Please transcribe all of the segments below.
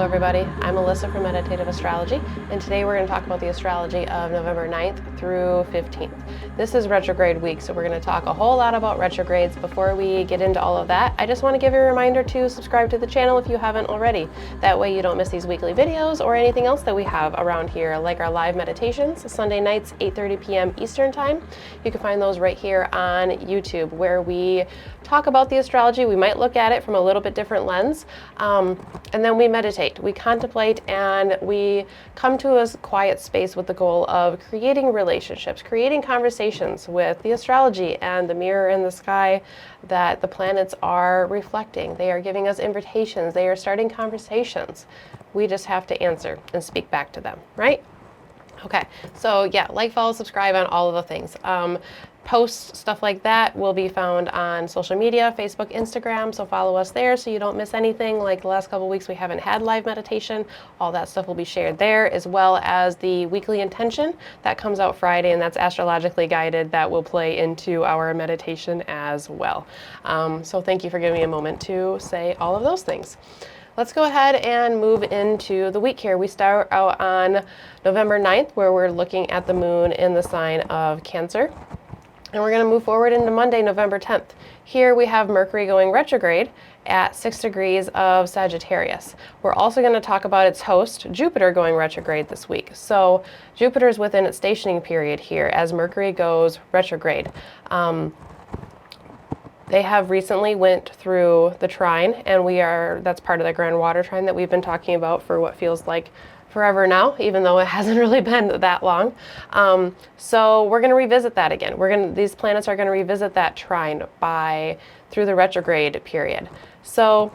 everybody, I'm Alyssa from Meditative Astrology, and today we're going to talk about the astrology of November 9th through 15th. This is retrograde week, so we're going to talk a whole lot about retrogrades. Before we get into all of that, I just want to give you a reminder to subscribe to the channel if you haven't already. That way you don't miss these weekly videos or anything else that we have around here, like our live meditations, Sunday nights, 8:30 p.m. Eastern Time. You can find those right here on YouTube, where we talk about the astrology. We might look at it from a little bit different lens, and then we meditate, we contemplate, and we come to a quiet space with the goal of creating relationships, creating conversations with the astrology and the mirror in the sky that the planets are reflecting. They are giving us invitations. They are starting conversations. We just have to answer and speak back to them, right? Okay, so yeah, like, follow, subscribe on all of the things. Posts, stuff like that will be found on social media, Facebook, Instagram, so follow us there so you don't miss anything. Like the last couple of weeks we haven't had live meditation. All that stuff will be shared there, as well as the weekly intention that comes out Friday, and that's astrologically guided. That will play into our meditation as well. So thank you for giving me a moment to say all of those things. Let's go ahead and move into the week here. We start out on November 9th, where we're looking at the moon in the sign of Cancer. And we're going to move forward into Monday, November 10th. Here we have Mercury going retrograde at 6 degrees of Sagittarius. We're also going to talk about its host, Jupiter, going retrograde this week. So Jupiter's within its stationing period here as Mercury goes retrograde. They have recently went through the trine, and that's part of the grand water trine that we've been talking about for what feels like forever now, even though it hasn't really been that long. So we're going to revisit that again. These planets are going to revisit that trine through the retrograde period. So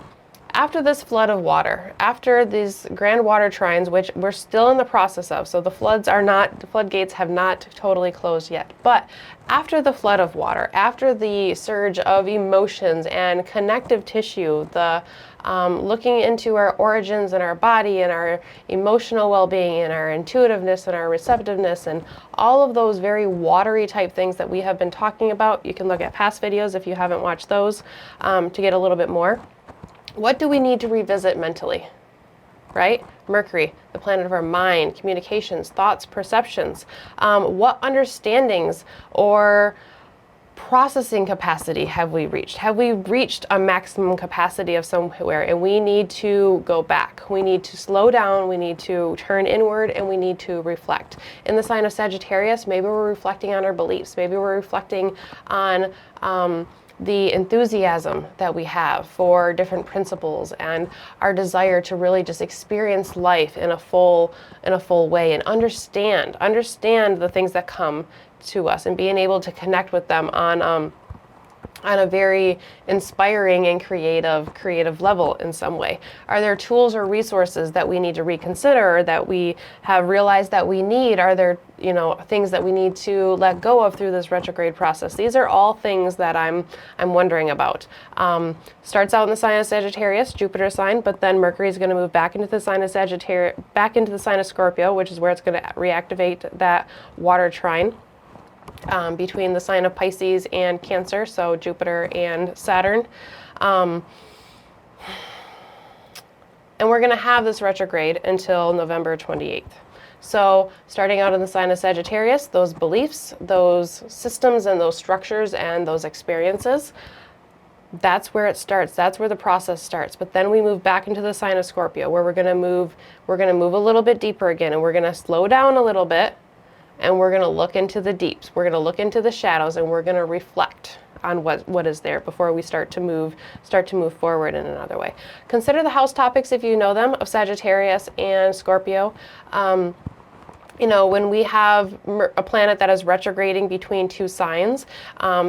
after this flood of water, after these grand water trines, which we're still in the process of, so the floodgates have not totally closed yet, but after the flood of water, after the surge of emotions and connective tissue, the looking into our origins and our body and our emotional well-being and our intuitiveness and our receptiveness and all of those very watery type things that we have been talking about. You can look at past videos if you haven't watched those to get a little bit more. What do we need to revisit mentally, right? Mercury, the planet of our mind, communications, thoughts, perceptions. What understandings or processing capacity have we reached? Have we reached a maximum capacity of somewhere, and we need to go back? We need to slow down, we need to turn inward, and we need to reflect. In the sign of Sagittarius, maybe we're reflecting on our beliefs. Maybe we're reflecting on the enthusiasm that we have for different principles and our desire to really just experience life in a full way and understand the things that come to us and being able to connect with them on a very inspiring and creative level in some way. Are there tools or resources that we need to reconsider, or that we have realized that we need? Are there, things that we need to let go of through this retrograde process? These are all things that I'm wondering about. Starts out in the sign of Sagittarius, Jupiter sign, but then Mercury is going to move back into the sign of Sagittarius, back into the sign of Scorpio, which is where it's going to reactivate that water trine. Between the sign of Pisces and Cancer, so Jupiter and Saturn. And we're going to have this retrograde until November 28th. So starting out in the sign of Sagittarius, those beliefs, those systems and those structures and those experiences, that's where it starts. That's where the process starts. But then we move back into the sign of Scorpio, where we're going to move a little bit deeper again, and we're going to slow down a little bit. And we're going to look into the deeps. We're going to look into the shadows, and we're going to reflect on what is there before we start to move forward in another way. Consider the house topics, if you know them, of Sagittarius and Scorpio. When we have a planet that is retrograding between two signs,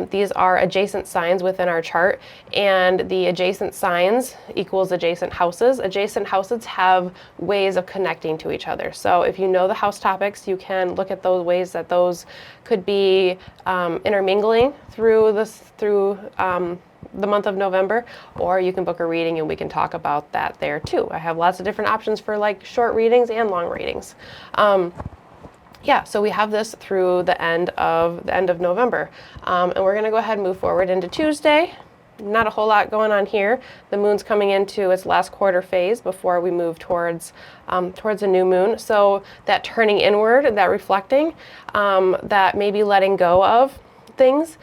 these are adjacent signs within our chart, and the adjacent signs equals adjacent houses. Adjacent houses have ways of connecting to each other. So if you know the house topics, you can look at those ways that those could be intermingling through the month of November, or you can book a reading and we can talk about that there too. I have lots of different options for like short readings and long readings. So we have this through the end of November, and we're going to go ahead and move forward into Tuesday, not a whole lot going on here. The moon's coming into its last quarter phase before we move towards a new moon. So that turning inward, that reflecting, that maybe letting go of things,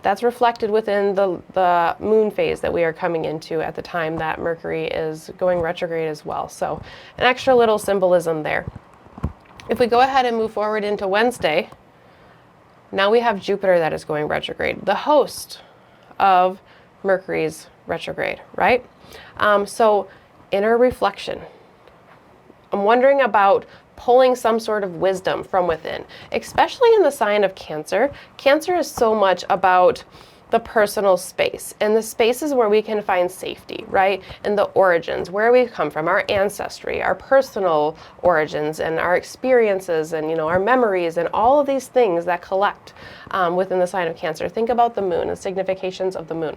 that's reflected within the moon phase that we are coming into at the time that Mercury is going retrograde as well. So an extra little symbolism there. If we go ahead and move forward into Wednesday, now we have Jupiter that is going retrograde, the host of Mercury's retrograde, right? So inner reflection. I'm wondering about pulling some sort of wisdom from within, especially in the sign of Cancer. Cancer is so much about the personal space and the spaces where we can find safety, right? And the origins, where we've come from, our ancestry, our personal origins and our experiences and, you know, our memories and all of these things that collect within the sign of Cancer. Think about the moon and significations of the moon.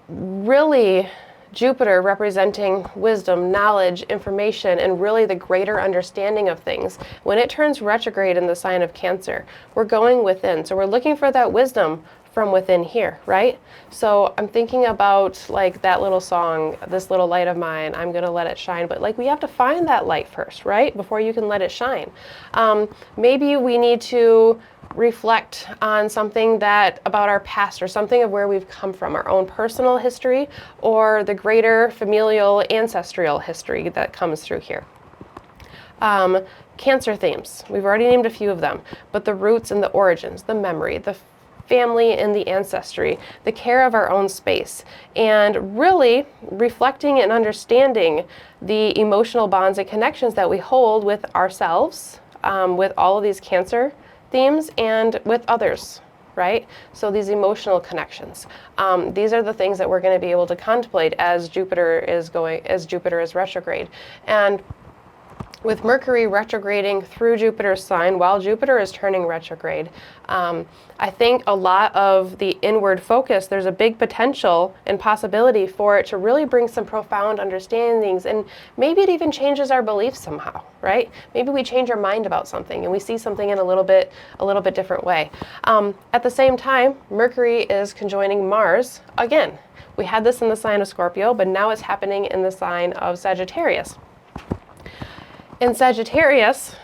Really, Jupiter representing wisdom, knowledge, information, and really the greater understanding of things. When it turns retrograde in the sign of Cancer, we're going within. So we're looking for that wisdom from within here, right? So I'm thinking about like that little song, This Little Light of Mine, I'm gonna let it shine. But like we have to find that light first, right? Before you can let it shine. Maybe we need to reflect on something that about our past or something of where we've come from, our own personal history or the greater familial ancestral history that comes through here. Cancer themes, we've already named a few of them, but the roots and the origins, the memory, the family and the ancestry, the care of our own space, and really reflecting and understanding the emotional bonds and connections that we hold with ourselves, with all of these Cancer themes and with others, right? So these emotional connections. These are the things that we're going to be able to contemplate as Jupiter is retrograde. And with Mercury retrograding through Jupiter's sign while Jupiter is turning retrograde, I think a lot of the inward focus, there's a big potential and possibility for it to really bring some profound understandings, and maybe it even changes our beliefs somehow, right? Maybe we change our mind about something and we see something in a little bit different way. At the same time, Mercury is conjoining Mars again. We had this in the sign of Scorpio, but now it's happening in the sign of Sagittarius. In Sagittarius,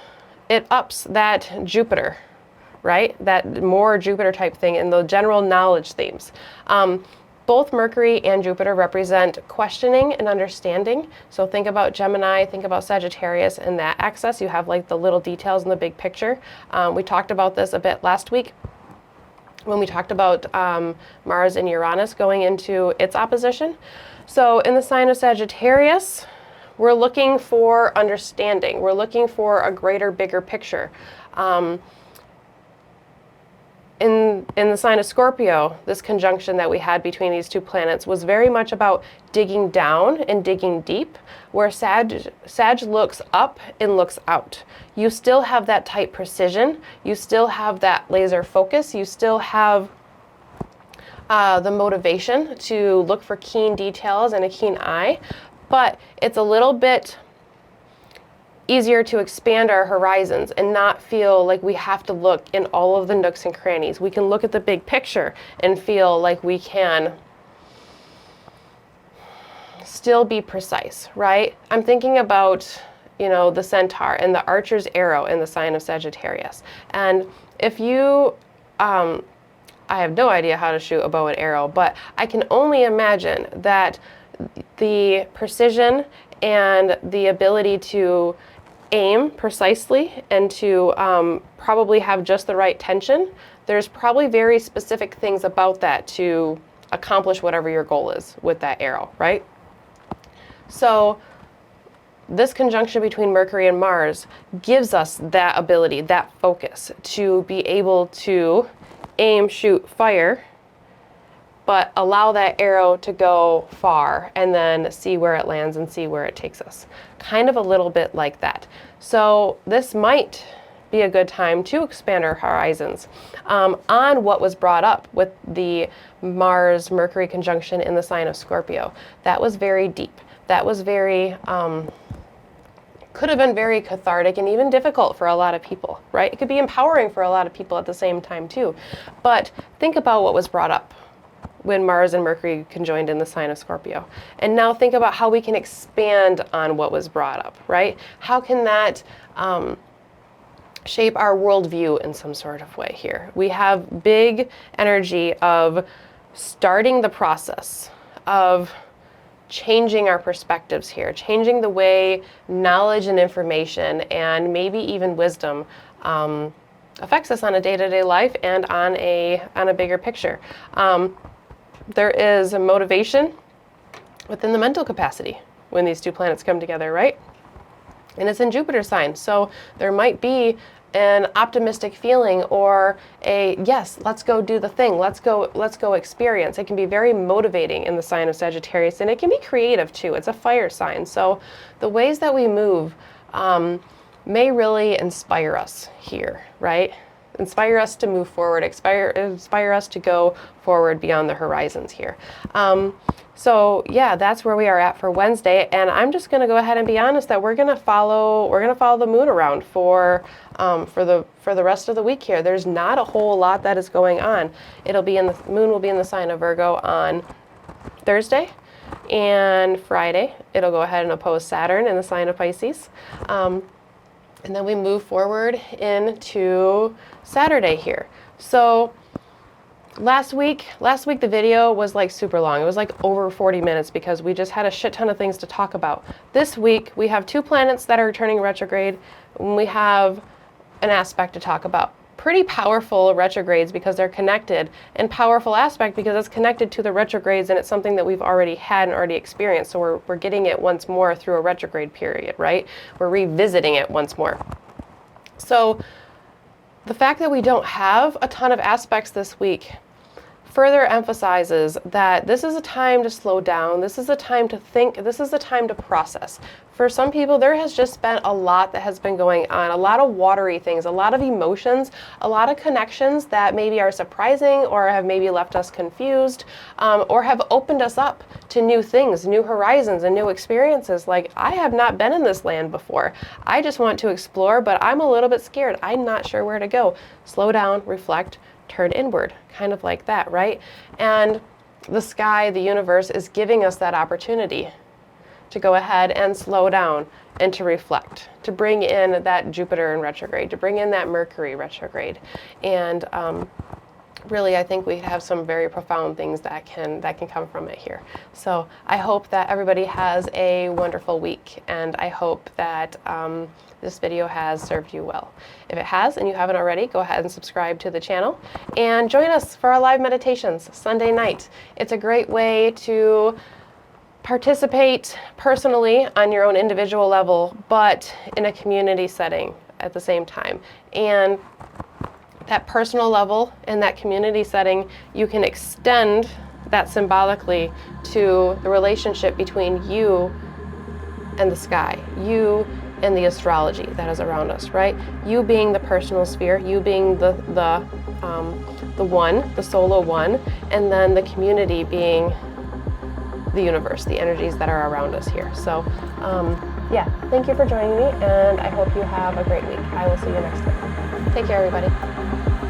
it ups that Jupiter, right? That more Jupiter type thing in the general knowledge themes. Both Mercury and Jupiter represent questioning and understanding. So think about Gemini, think about Sagittarius in that axis. You have like the little details in the big picture. We talked about this a bit last week when we talked about Mars and Uranus going into its opposition. So in the sign of Sagittarius, we're looking for understanding. We're looking for a greater, bigger picture. In the sign of Scorpio, this conjunction that we had between these two planets was very much about digging down and digging deep, where Sag looks up and looks out. You still have that tight precision. You still have that laser focus. You still have the motivation to look for keen details and a keen eye. But it's a little bit easier to expand our horizons and not feel like we have to look in all of the nooks and crannies. We can look at the big picture and feel like we can still be precise, right? I'm thinking about, you know, the centaur and the archer's arrow in the sign of Sagittarius. And if you, I have no idea how to shoot a bow and arrow, but I can only imagine that the precision and the ability to aim precisely and to probably have just the right tension, there's probably very specific things about that to accomplish whatever your goal is with that arrow, right? So this conjunction between Mercury and Mars gives us that ability, that focus to be able to aim, shoot, fire, but allow that arrow to go far and then see where it lands and see where it takes us. Kind of a little bit like that. So this might be a good time to expand our horizons on what was brought up with the Mars-Mercury conjunction in the sign of Scorpio. That was very deep. That was very could have been very cathartic and even difficult for a lot of people, right? It could be empowering for a lot of people at the same time too. But think about what was brought up when Mars and Mercury conjoined in the sign of Scorpio. And now think about how we can expand on what was brought up, right? How can that shape our worldview in some sort of way here? We have big energy of starting the process of changing our perspectives here, changing the way knowledge and information and maybe even wisdom affects us on a day-to-day life and on a bigger picture. There is a motivation within the mental capacity when these two planets come together, right? And it's in Jupiter's sign, so there might be an optimistic feeling or a yes, let's go do the thing, let's go experience. It can be very motivating in the sign of Sagittarius, and it can be creative too. It's a fire sign, so the ways that we move may really inspire us here, right? Inspire us to move forward, inspire us to go forward beyond the horizons here. So yeah, that's where we are at for Wednesday, and I'm just going to go ahead and be honest that we're going to follow the moon around for the rest of the week here. There's not a whole lot that is going on. The moon will be in the sign of Virgo on Thursday, and Friday it'll go ahead and oppose Saturn in the sign of Pisces. And then we move forward into Saturday here. So last week the video was like super long. It was like over 40 minutes because we just had a shit ton of things to talk about. This week we have two planets that are turning retrograde, and we have an aspect to talk about. Pretty powerful retrogrades because they're connected, and powerful aspect because it's connected to the retrogrades and it's something that we've already had and already experienced. So we're getting it once more through a retrograde period, right? We're revisiting it once more. So the fact that we don't have a ton of aspects this week further emphasizes that this is a time to slow down, this is a time to think, this is a time to process. For some people, there has just been a lot that has been going on, a lot of watery things, a lot of emotions, a lot of connections that maybe are surprising or have maybe left us confused, or have opened us up to new things, new horizons, and new experiences. Like, I have not been in this land before. I just want to explore, but I'm a little bit scared. I'm not sure where to go. Slow down, reflect, turn inward, kind of like that, right? And the sky, the universe, is giving us that opportunity to go ahead and slow down and to reflect, to bring in that Jupiter in retrograde, to bring in that Mercury retrograde. And really, I think we have some very profound things that can come from it here. So I hope that everybody has a wonderful week, and I hope that this video has served you well. If it has and you haven't already, go ahead and subscribe to the channel and join us for our live meditations Sunday night. It's a great way to participate personally on your own individual level, but in a community setting at the same time. And that personal level and that community setting, you can extend that symbolically to the relationship between you and the sky, you and the astrology that is around us, right? You being the personal sphere, you being the one, the solo one, and then the community being the universe, the energies that are around us here. So yeah, thank you for joining me, and I hope you have a great week. I will see you next time. Take care, everybody.